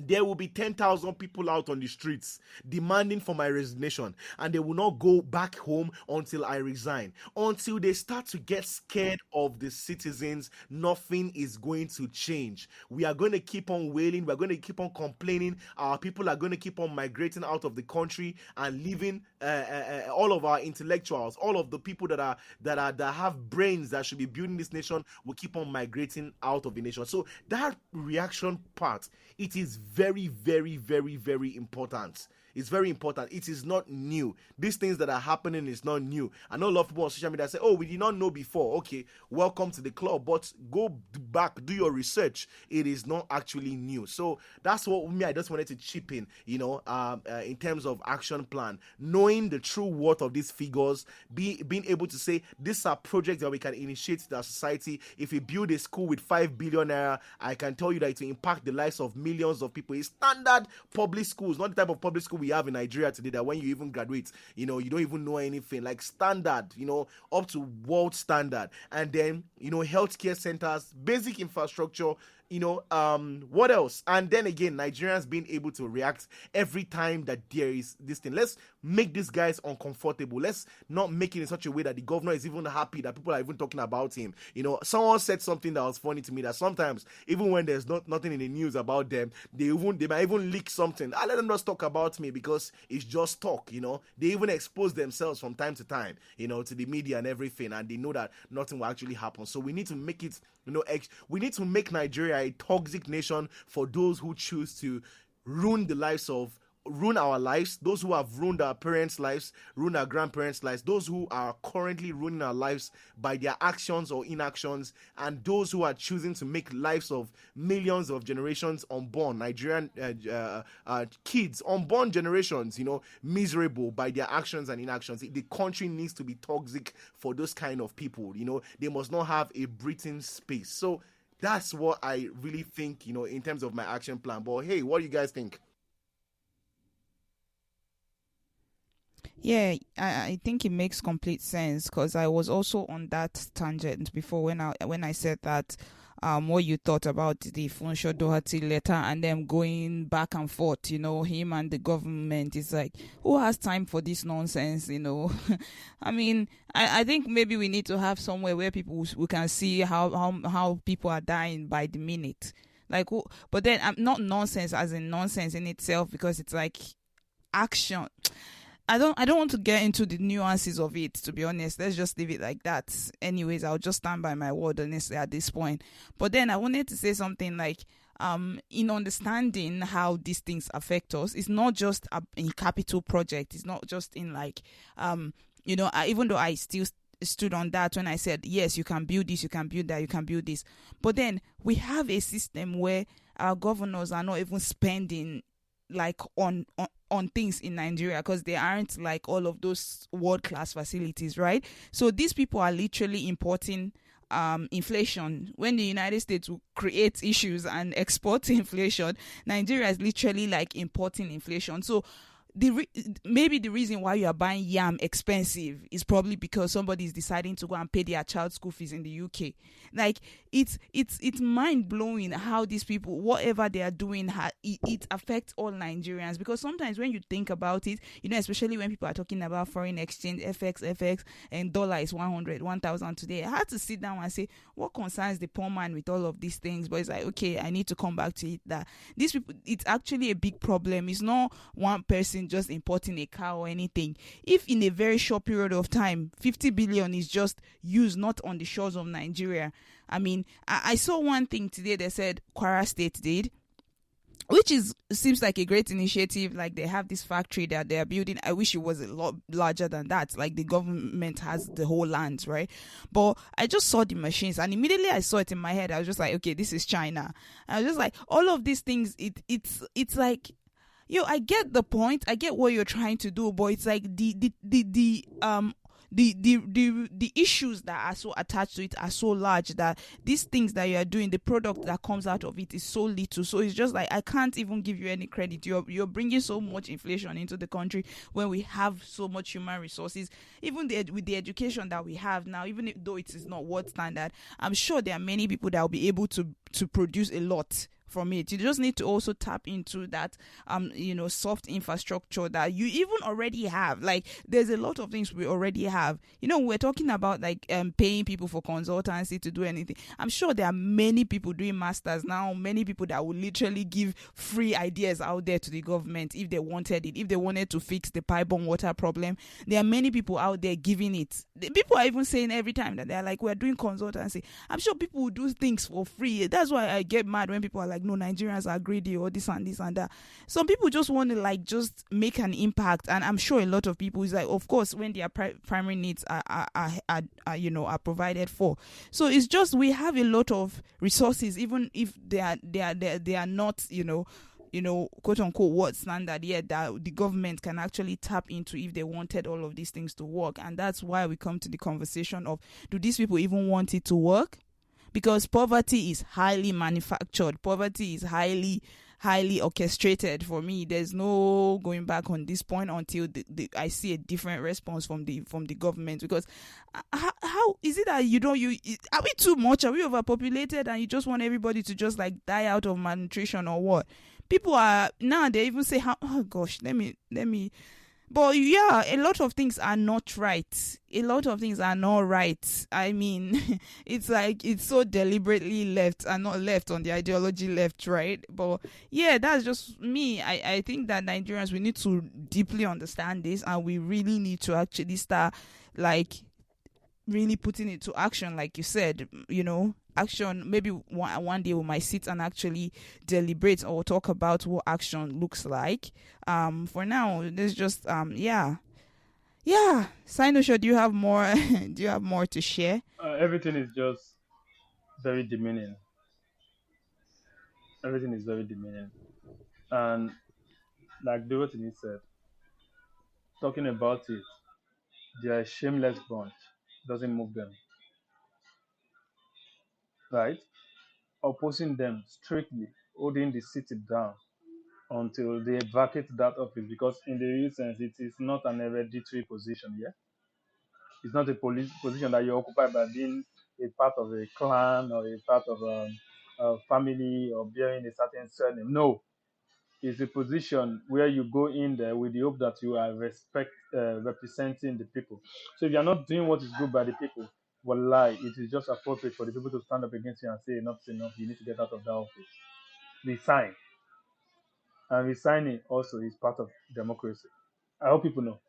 there will be 10,000 people out on the streets demanding for my resignation, and they will not go back home until I resign. Until they start to get scared of the citizens, nothing is going to change. We are going to keep on wailing. We're going to keep on complaining. Our people are going to keep on migrating out of the country and leaving all of our intellectuals, all of the people that have brains that should be building this nation will keep on migrating out of the nation. So that reaction part, it is very, very, very, very important. It's very important. It is not new. These things that are happening is not new. I know a lot of people on social media say, oh, we did not know before. Okay, welcome to the club. But go back, do your research. It is not actually new. So that's what I just wanted to chip in, in terms of action plan. Knowing the true worth of these figures, being able to say, these are projects that we can initiate to our society. If we build a school with 5 billion naira, I can tell you that it will impact the lives of millions of people. It's standard public schools, not the type of public school we have in Nigeria today that when you even graduate, you don't even know anything. Like standard, up to world standard. And then, healthcare centers, basic infrastructure, what else? And then again, Nigerians being able to react every time that there is this thing. Let's make these guys uncomfortable. Let's not make it in such a way that the governor is even happy that people are even talking about him. Someone said something that was funny to me, that sometimes even when there's nothing in the news about them, they might even leak something. I let them just talk about me because it's just talk. They even expose themselves from time to time, to the media and everything, and they know that nothing will actually happen. So we need to make it, we need to make Nigeria a toxic nation for those who choose to ruin our lives, those who have ruined our parents' lives, ruined our grandparents' lives, those who are currently ruining our lives by their actions or inactions, and those who are choosing to make lives of millions of generations unborn, Nigerian kids, unborn generations, miserable by their actions and inactions. The country needs to be toxic for those kind of people. They must not have a breathing space. So that's what I really think, in terms of my action plan. But hey, what do you guys think? Yeah, I think it makes complete sense because I was also on that tangent before when I said that what you thought about the Funsho Doherty letter and them going back and forth, him and the government is like, who has time for this nonsense? I mean, I think maybe we need to have somewhere where we can see how people are dying by the minute. Like, but then I'm not nonsense as in nonsense in itself because it's like action. I don't want to get into the nuances of it, to be honest. Let's just leave it like that. Anyways, I'll just stand by my word honestly at this point. But then I wanted to say something like in understanding how these things affect us, it's not just in capital project, it's not just in like even though I still stood on that when I said yes, you can build this, you can build that, you can build this. But then we have a system where our governors are not even spending like on things in Nigeria because they aren't like all of those world class facilities, right? So these people are literally importing inflation. When the United States will create issues and export inflation, Nigeria is literally like importing inflation. So maybe the reason why you are buying yam expensive is probably because somebody is deciding to go and pay their child school fees in the UK. Like it's mind blowing how these people, whatever they are doing, it affects all Nigerians. Because sometimes when you think about it, especially when people are talking about foreign exchange, FX, and dollar is 100, 1,000 today. I had to sit down and say, what concerns the poor man with all of these things? But it's like, okay, I need to come back to it that these people, it's actually a big problem. It's not one person just importing a car or anything. If in a very short period of time 50 billion is just used not on the shores of Nigeria, I mean, I saw one thing today that said Kwara State did, which seems like a great initiative. Like they have this factory that they are building. I wish it was a lot larger than that. Like the government has the whole land, right? But I just saw the machines and immediately I saw it in my head. I was just like, okay, this is China. I was just like, all of these things, it's like, I get the point. I get what you're trying to do, but it's like the issues that are so attached to it are so large that these things that you are doing, the product that comes out of it is so little. So it's just like I can't even give you any credit. You're bringing so much inflation into the country when we have so much human resources. Even with the education that we have now, even though it is not world standard, I'm sure there are many people that will be able to produce a lot from it. You just need to also tap into that soft infrastructure that you even already have. Like there's a lot of things we already have. We're talking about like paying people for consultancy to do anything. I'm sure there are many people doing masters now, many people that will literally give free ideas out there to the government if they wanted it, if they wanted to fix the pipe-borne water problem. There are many people out there giving it. People are even saying every time that they're like, we're doing consultancy. I'm sure people will do things for free. That's why I get mad when people are like, no, Nigerians are greedy or this and this and that. Some people just want to like just make an impact, and I'm sure a lot of people is like, of course, when their primary needs are provided for. So it's just we have a lot of resources, even if they are not quote unquote what standard yet, that the government can actually tap into if they wanted all of these things to work. And that's why we come to the conversation of, do these people even want it to work? Because poverty is highly manufactured. Poverty is highly orchestrated. For me, there's no going back on this point until I see a different response from the government. Because how is it that are we too much? Are we overpopulated and you just want everybody to just like die out of malnutrition or what? People are now, they even say, oh gosh, let me but yeah, a lot of things are not right. A lot of things are not right. I mean, it's like it's so deliberately left and not left on the ideology left, right? But yeah, that's just me. I think that Nigerians, we need to deeply understand this, and we really need to actually start like really putting it to action, like you said, action. Maybe one day we might sit and actually deliberate or talk about what action looks like. For now, there's just yeah. Sinosho, do you have more? Do you have more to share? Everything is just very demeaning. Everything is very demeaning. And like Dorothy said, talking about it, they are a shameless bunch. Doesn't move them, right? Opposing them strictly, holding the city down. until they vacate that office, because in the real sense it is not an hereditary position. Yeah, it's not a police position that you occupy by being a part of a clan or a part of a family or bearing a certain surname. No, it's a position where you go in there with the hope that you are representing the people. So if you're not doing what is good by the people, wallahi, it is just appropriate for the people to stand up against you and say enough's enough, you need to get out of that office. Resign. And resigning also is part of democracy. I hope people know.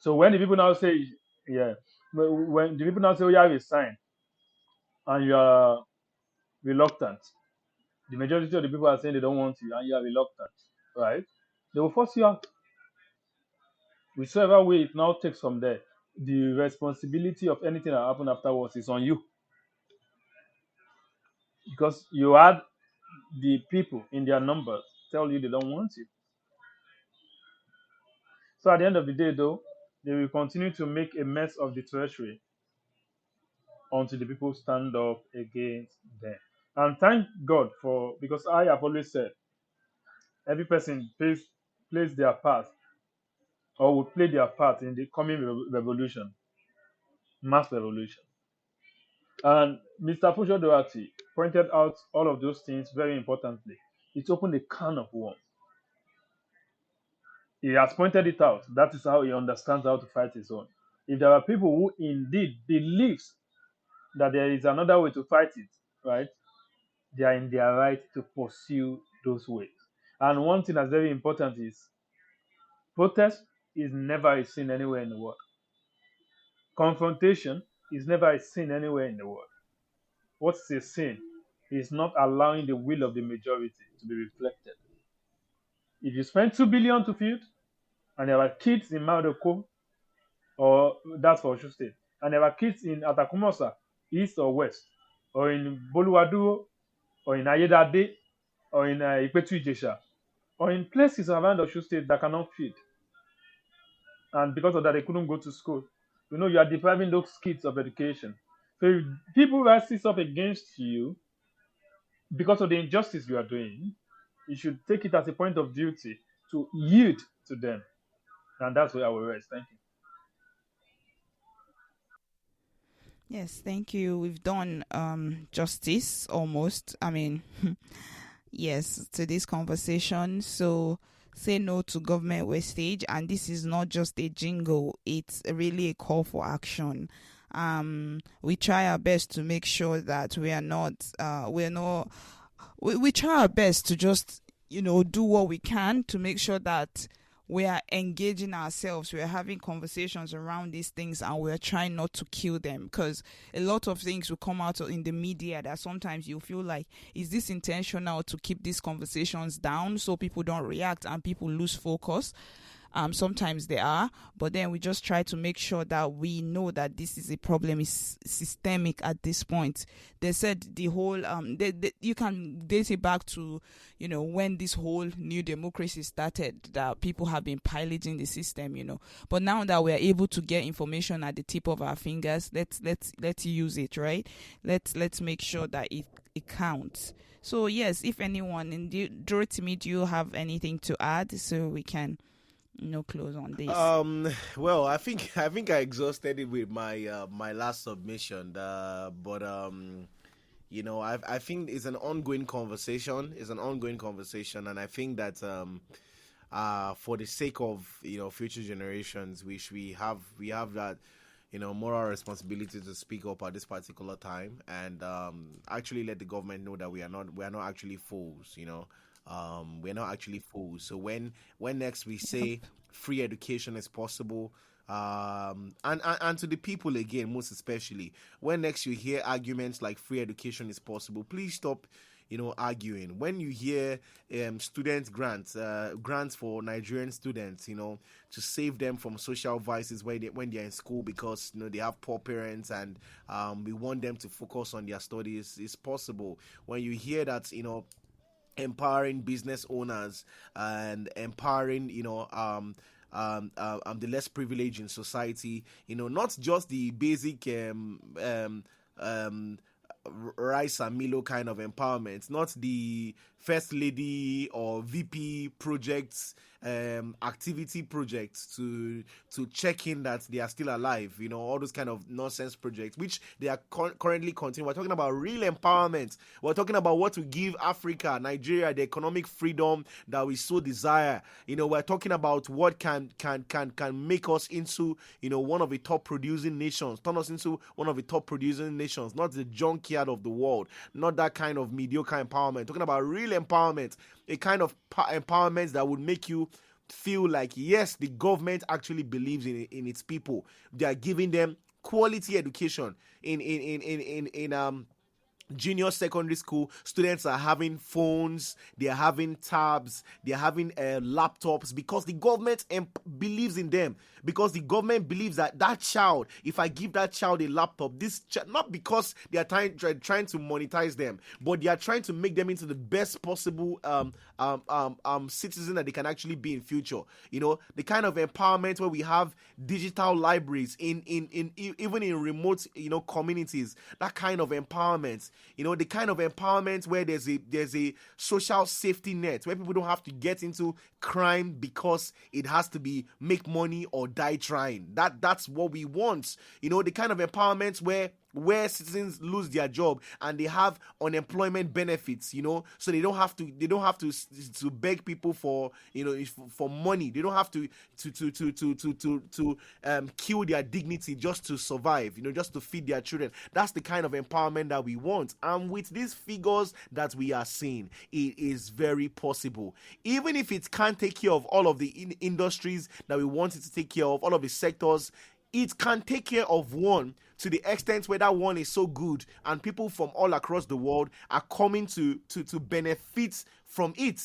So when the people now say, yeah, when the people now say, oh, yeah, resign, and you are reluctant, the majority of the people are saying they don't want you, and you are reluctant, right? They will force you out. Whichever way it now takes from there, the responsibility of anything that happened afterwards is on you, because you had the people in their numbers tell you they don't want you. So at the end of the day, though, they will continue to make a mess of the treasury until the people stand up against them. And thank God for, because I have always said every person plays their part or will play their part in the coming revolution, mass revolution. And Mr. Fujo Doherty pointed out all of those things very importantly. It opened a can of worms. He has pointed it out. That is how he understands how to fight his own. If there are people who indeed believes that there is another way to fight it, right? They are in their right to pursue those ways. And one thing that's very important is protest is never a sin anywhere in the world. Confrontation is never a sin anywhere in the world. What's a sin is not allowing the will of the majority to be reflected. If you spend 2 billion to feed, and there are kids in Madoko, or that's for Oshu State, and there are kids in Atakumosa, east or west, or in Boluwaduro, or in Ayedade, or in Ipetu Ijesha, or in places around Oshu State that cannot feed, and because of that they couldn't go to school. You are depriving those kids of education. So if people rise up against you because of the injustice you are doing, you should take it as a point of duty to yield to them. And that's where I will rest. Thank you. Yes, thank you. We've done justice almost. I mean, yes, to this conversation. So say no to government wastage, and this is not just a jingle, it's really a call for action. We try our best to make sure that we try our best to just do what we can to make sure that we are engaging ourselves, we are having conversations around these things, and we're trying not to kill them, because a lot of things will come out in the media that sometimes you feel like, is this intentional to keep these conversations down so people don't react and people lose focus? Sometimes they are, but then we just try to make sure that we know that this is a problem, is systemic at this point. They said the whole you can date it back to when this whole new democracy started, that people have been piloting the system, but now that we are able to get information at the tip of our fingers, let's use it, right? Let's make sure that it counts. So yes, if anyone in Dorothy, do you have anything to add so we can close on this? Well, I think I exhausted it with my last submission. But I think it's an ongoing conversation. And I think that for the sake of future generations, we have that moral responsibility to speak up at this particular time, and actually let the government know that we are not actually fools. We're not actually fools. So when next we say free education is possible, and to the people again, most especially, when next you hear arguments like free education is possible, please stop arguing. When you hear student grants for Nigerian students, to save them from social vices when they're in school, because they have poor parents, and we want them to focus on their studies, is possible. When you hear that empowering business owners and empowering the less privileged in society, not just the basic rice and Milo kind of empowerment, not the first lady or VP projects, activity projects to check in that they are still alive, all those kind of nonsense projects which they are currently continuing. We're talking about real empowerment. We're talking about what to give Africa, Nigeria, the economic freedom that we so desire. We're talking about what can make us into one of the top producing nations, turn us into one of the top producing nations, not the junkyard of the world, not that kind of mediocre empowerment. Talking about real empowerment, a kind of empowerment that would make you feel like, yes, the government actually believes in its people. They are giving them quality education in junior secondary school. Students are having phones, they are having tabs, they are having laptops, because the government believes in them, because the government believes that child, if I give that child a laptop, not because they are trying to monetize them, but they are trying to make them into the best possible citizen that they can actually be in future. The kind of empowerment where we have digital libraries in even in remote communities, that kind of empowerment. The kind of empowerment where there's a social safety net, where people don't have to get into crime because it has to be make money or die trying. That's what we want. The kind of empowerment where citizens lose their job and they have unemployment benefits, so they don't have to beg people for for money. They don't have to kill their dignity just to survive, just to feed their children. That's the kind of empowerment that we want. And with these figures that we are seeing, it is very possible. Even if it can't take care of all of the industries that we want it to take care of, all of the sectors, it can take care of one to the extent where that one is so good and people from all across the world are coming to benefit from it.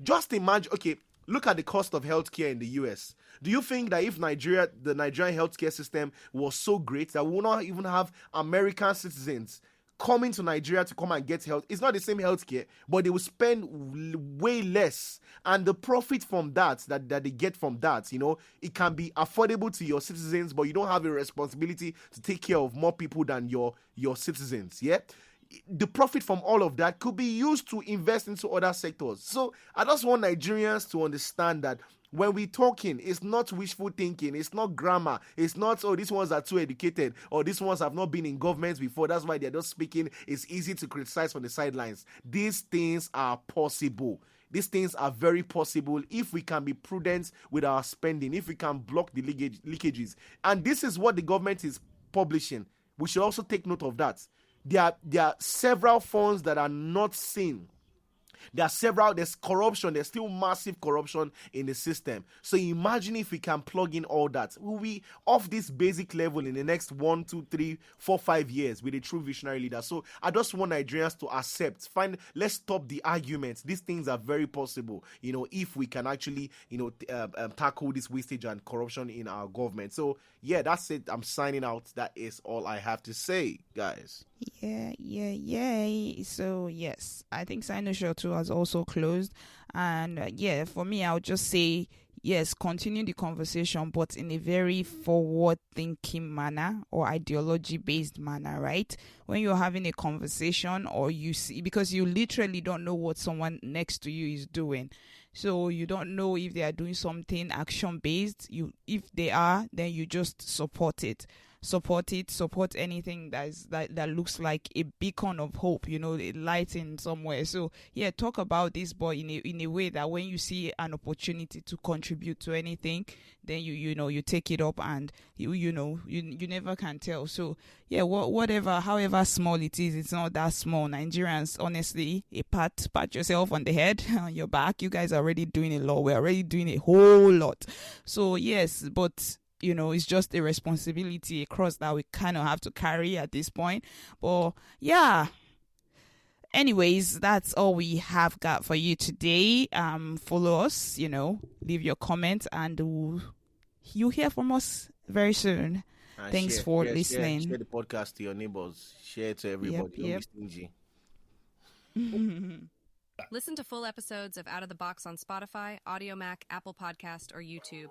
Just imagine, okay, look at the cost of healthcare in the US. Do you think that if the Nigerian healthcare system was so great that we would not even have American citizens coming to Nigeria to come and get health? It's not the same healthcare, but they will spend way less, and the profit from that they get from that, it can be affordable to your citizens, but you don't have a responsibility to take care of more people than your citizens. Yeah, the profit from all of that could be used to invest into other sectors. So I just want Nigerians to understand that when we're talking, it's not wishful thinking, it's not grammar, it's not, oh, these ones are too educated, or these ones have not been in governments before, that's why they're just speaking. It's easy to criticize from the sidelines. These things are possible. These things are very possible if we can be prudent with our spending, if we can block the leakages. And this is what the government is publishing. We should also take note of that. There are several funds that are not seen. There's corruption, there's still massive corruption in the system. So imagine if we can plug in all that. We'll be off this basic level in the next 1, 2, 3, 4, 5 years with a true visionary leader. So I just want Nigerians to accept, let's stop the arguments. These things are very possible, if we can actually, tackle this wastage and corruption in our government. So yeah, that's it. I'm signing out. That is all I have to say, guys. Yeah. So yes, I think Sinoshow 2 has also closed, and for me, I'll just say yes, continue the conversation, but in a very forward-thinking manner or ideology-based manner, right? When you're having a conversation, or you see, because you literally don't know what someone next to you is doing. So you don't know if they are doing something action-based. If they are, then you just support anything that looks like a beacon of hope, a light in somewhere. So yeah, talk about this, but in a way that when you see an opportunity to contribute to anything, then you take it up, and you never can tell. So yeah, whatever, however small it is, it's not that small. Nigerians, honestly, pat yourself on the head, on your back. You guys are already doing a lot. We're already doing a whole lot. So yes, but it's just a responsibility, a cross that we kind of have to carry at this point. But yeah, anyways, that's all we have got for you today. Follow us, leave your comments, and you'll hear from us very soon. Thanks for listening. Share the podcast to your neighbors. Share it to everybody. Yep. Don't be stingy. Listen to full episodes of Out of the Box on Spotify, Audio Mac, Apple Podcast, or YouTube.